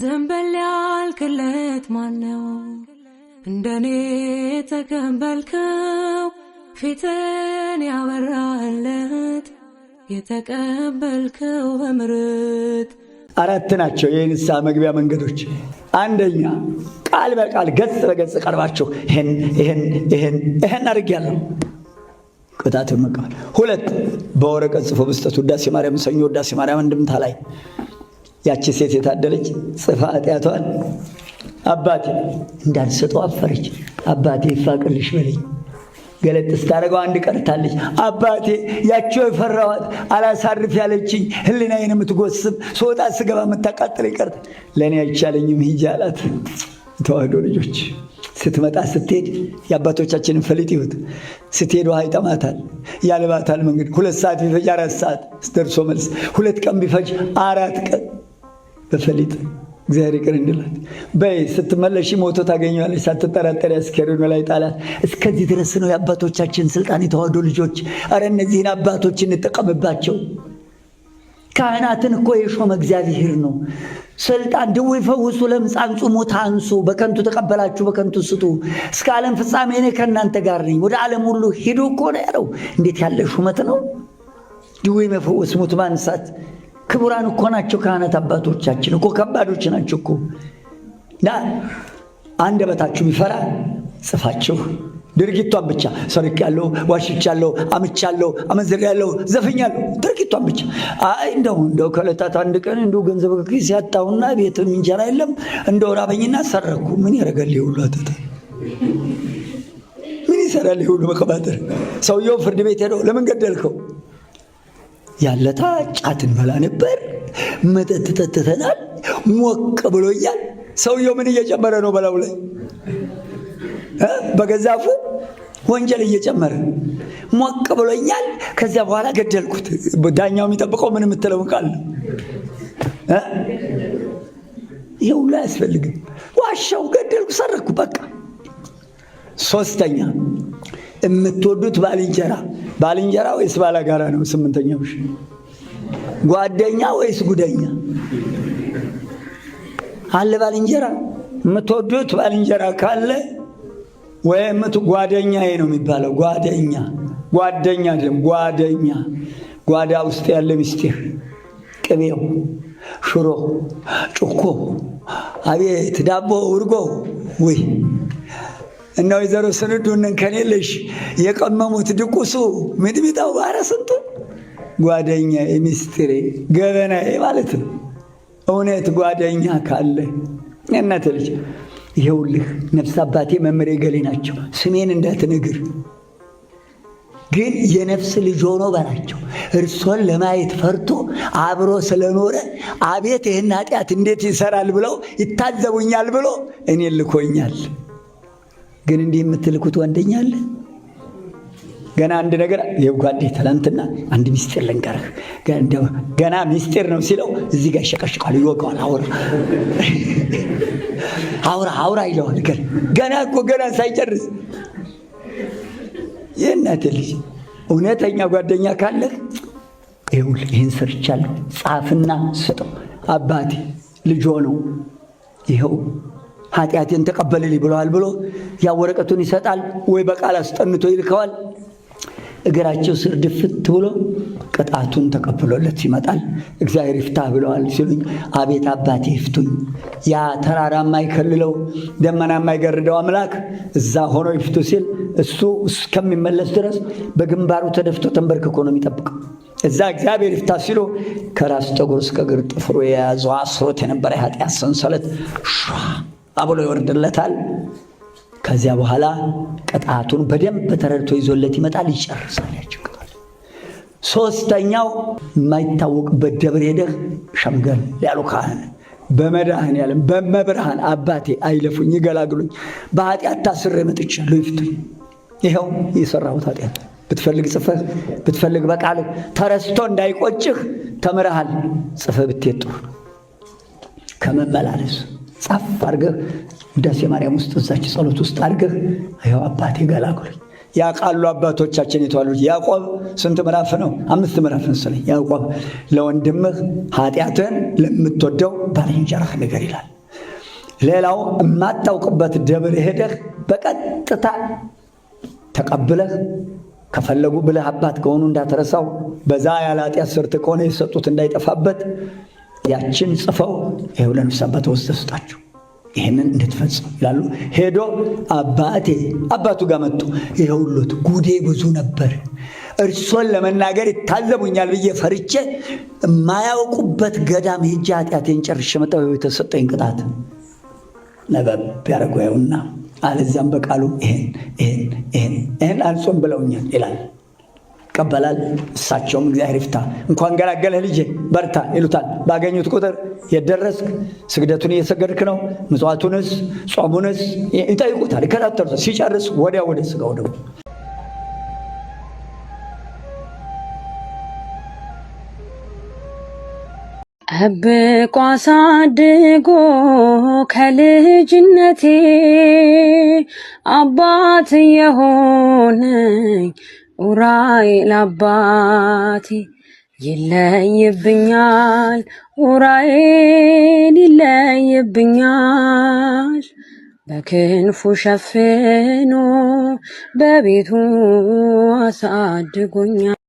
ዘንበል ያልክለት ማነው እንደኔ ተቀበልከው ፊትን ያበራለት የተቀበልከው በምሕረት። አራት ናቸው የንስሐ መግቢያ መንገዶች። አንደኛ ቃል በቃል ገጽ በገጽ ቀርባችሁ ይሄን አድርጌያለሁ ቅጣትን መቀበል። ሁለት በወረቀት ጽፎ መስጠት። ውዳሴ ማርያም ሰኞ ውዳሴ ማርያም እንድምታ ላይ ያቺ ሴት የታደለች ጽፋ ኃጢአቷን አባቴ እንዳልሰጠው አፈረች። አባቴ ይፋቅልሽ በለኝ። ገለጥ ስታደርገው አንድ ቀርታለች። አባቴ ያቸው የፈራኋት አላሳርፍ ያለችኝ ህሊናዬን የምትጎስብ ስወጣ ስገባ የምታቃጥለኝ ቀርታ ለእኔ አይቻለኝም ሂጂ አላት። ተዋህዶ ልጆች ስትመጣ ስትሄድ የአባቶቻችንን ፈሊጥ ይሁት ስትሄድ ውሃ ይጠማታል፣ ያልባታል መንገድ 2 ሰዓት ቢፈጅ 4 ሰዓት ደርሶ መልስ 2 ቀን ቢፈጅ 4 ቀን በፈሊጥ እግዚአብሔር ይቅር እንድላት በይ ስትመለሽ ሞቶ ታገኘዋለሽ ሳትጠራጠሪ አስከሬኑ ላይ ጣላት። እስከዚህ ድረስ ነው የአባቶቻችን ስልጣን። የተዋህዶ ልጆች አረ እነዚህን አባቶች እንጠቀምባቸው። ካህናትን እኮ የሾመ እግዚአብሔር ነው። ስልጣን ድውይ ፈውሱ፣ ለምጻም ጹሙ፣ ታንሱ፣ በከንቱ ተቀበላችሁ በከንቱ ስጡ፣ እስከ ዓለም ፍጻሜ እኔ ከእናንተ ጋር ነኝ፣ ወደ ዓለም ሁሉ ሂዱ እኮ ነው ያለው። እንዴት ያለ ሹመት ነው! ድውይ መፈወስ፣ ሙት ማንሳት። ክቡራን እኮ ናቸው ካህናት አባቶቻችን እኮ ከባዶች ናቸው እኮ። አንደበታችሁ ቢፈራ ጽፋችሁ ድርጊቷን ብቻ ሰርቄያለሁ፣ ዋሽቻለሁ፣ አምቻለሁ፣ አመንዝሬያለሁ፣ ዘፍኛለሁ ድርጊቷን ብቻ። እንደው ከዕለታት አንድ ቀን እንደው ገንዘብ ከኪስ ያጣሁና ቤት እንጀራ የለም እንደው ራበኝና ሰረኩ። ምን ያደርጋል ይሁሉ አተታ? ምን ይሰራል ይሁሉ መቀባጠር? ሰውየው ፍርድ ቤት ሄደው ለምን ገደልከው? ያለታ ጫትን በላ ነበር፣ መጠጥ ጠጥተናል፣ ሞቅ ብሎኛል። ሰውየው ምን እየጨመረ ነው በላው ላይ? በገዛፉ ወንጀል እየጨመረ ሞቅ ብሎኛል፣ ከዚያ በኋላ ገደልኩት። ዳኛው የሚጠብቀው ምን የምትለው ቃል ነው? ይሄ ሁሉ አያስፈልግም። ዋሻው፣ ገደልኩ፣ ሰረኩ በቃ። ሶስተኛ የምትወዱት ባልንጀራ ወይስ ባላጋራ ነው? 8ኛው ጓደኛ ወይስ ጉደኛ አለ? ባልንጀራ የምትወዱት ባልንጀራ ካለ ወይም ጓደኛዬ ነው የሚባለው። ጓደኛ ጓዳ ውስጥ ያለ ምስጢር፣ ቅቤው፣ ሽሮ፣ ጩኮ፣ አቤት ዳቦ፣ እርጎ ወይ እና ወይዘሮ ስንዱን ከኔለሽ የቀመሙት ድቁሱ ሚጥሚጣው ባረ ስንቱ ጓደኛዬ፣ ምስጢሬ፣ ገበናዬ ማለት ነው። እውነት ጓደኛ ካለ እናት ልጅ ይኸውልህ ነፍስ አባቴ መምሬ ገሌ ናቸው፣ ስሜን እንዳትነግር ግን የነፍስ ልጅ ሆኖ በላቸው። እርሶን ለማየት ፈርቶ አብሮ ስለኖረ አቤት ይህን ኃጢአት እንዴት ይሰራል ብለው ይታዘቡኛል ብሎ እኔን ልኮኛል። ግን እንዲህ የምትልኩት ወንደኛ አለ? ገና አንድ ነገር የጓዴ ትላንትና አንድ ሚስጥር ልንገርህ፣ ገና ሚስጥር ነው ሲለው እዚህ ጋር ይሸቀሽቃል፣ ይወቀዋል። አውራ ይለዋል። ገና ሳይጨርስ የእናቴ ልጅ እውነተኛ ጓደኛ ካለህ ይኸውልህ ይህን ሰርቻለሁ ጻፍና ስጠው። አባቴ ልጅ ነው ይኸው ኃጢአቴን ተቀበልልኝ ብለዋል ብሎ ያ ወረቀቱን ይሰጣል፣ ወይ በቃል አስጠንቶ ይልከዋል። እግራቸው ስር ድፍት ብሎ ቅጣቱን ተቀብሎለት ይመጣል። እግዚአብሔር ይፍታህ ብለዋል ሲሉኝ አቤት አባቴ ይፍቱኝ። ያ ተራራ የማይከልለው ደመና የማይገርደው አምላክ እዛ ሆኖ ይፍቱ ሲል እሱ እስከሚመለስ ድረስ በግንባሩ ተደፍቶ ተንበርክኮ ነው የሚጠብቀው። እዛ እግዚአብሔር ይፍታህ ሲሉ ከራስ ጠጉር እስከ እግር ጥፍሩ የያዘው አስሮት የነበረ የኃጢአት ሰንሰለት አብሎ ይወርድለታል። ከዚያ በኋላ ቅጣቱን በደንብ ተረድቶ ይዞለት ይመጣል፣ ይጨርሳል። ያችግታል። ሶስተኛው የማይታወቅበት ደብር ሄደህ ሸምገል ያሉ ካህን በመድኃኔዓለም በመብርሃን አባቴ አይለፉኝ፣ ይገላግሉኝ፣ በኃጢአት ታስሬ መጥቻለሁ፣ ይፍቱኝ። ይኸው የሰራሁት ኃጢአት ብትፈልግ ጽፈህ ብትፈልግ በቃልህ ተረስቶ እንዳይቆጭህ ተምረሃል። ጽፈህ ብትሄድ ጥሩ ከመመላለስ ጻፍ አድርገህ ውዳሴ ማርያም ውስጥ እዛች ጸሎት ውስጥ አድርገህ ይኸው አባቴ ገላግሉኝ፣ ያውቃሉ አባቶቻችን የተዋሉት። ያዕቆብ ስንት ምዕራፍ ነው? 5 ምዕራፍ መሰለኝ። ያዕቆብ ለወንድምህ ኃጢአትህን ለምትወደው ባልንጀራህ ንገር ይላል። ሌላው የማታውቅበት ደብር ሄደህ በቀጥታ ተቀብለህ ከፈለጉ ብለህ አባት ከሆኑ እንዳትረሳው፣ በዛ ያለ ኃጢአት ሰርት ከሆነ የሰጡት እንዳይጠፋበት ያችን ጽፈው ይኸው ለንስሐ አባት ወስደህ ስጣቸው፣ ይህንን እንድትፈጽም ይላሉ። ሄዶ አባቱ ጋር መጡ። ይኸውልዎት ጉዴ ብዙ ነበር፣ እርሶን ለመናገር ይታዘቡኛል ብዬ ፈርቼ የማያውቁበት ገዳም ሄጄ ኃጢአቴን ጨርሼ መጣሁ፣ የተሰጠኝ ቅጣት ነበብ ያደረጉና አለዚያም በቃሉ ይህን አልጾም ብለውኛል ይላል። ይቀበላል። እሳቸውም እግዚአብሔር ይፍታ እንኳን ገላገለህ ልጄ በርታ ይሉታል። ባገኙት ቁጥር የደረስክ ስግደቱን እየሰገድክ ነው፣ ምጽዋቱንስ ጾሙንስ ይጠይቁታል፣ ይከታተሉታል። ሲጨርስ ወዲያ ወደ ስጋው ደግሞ ጠብቆ አሳድጎ ከልጅነቴ አባት የሆነኝ ኡራኤል አባቴ ይለይብኛል፣ ኡራኤል ይለይብኛል። በክንፉ ሸፍኖ በቤቱ አሳድጎኛል።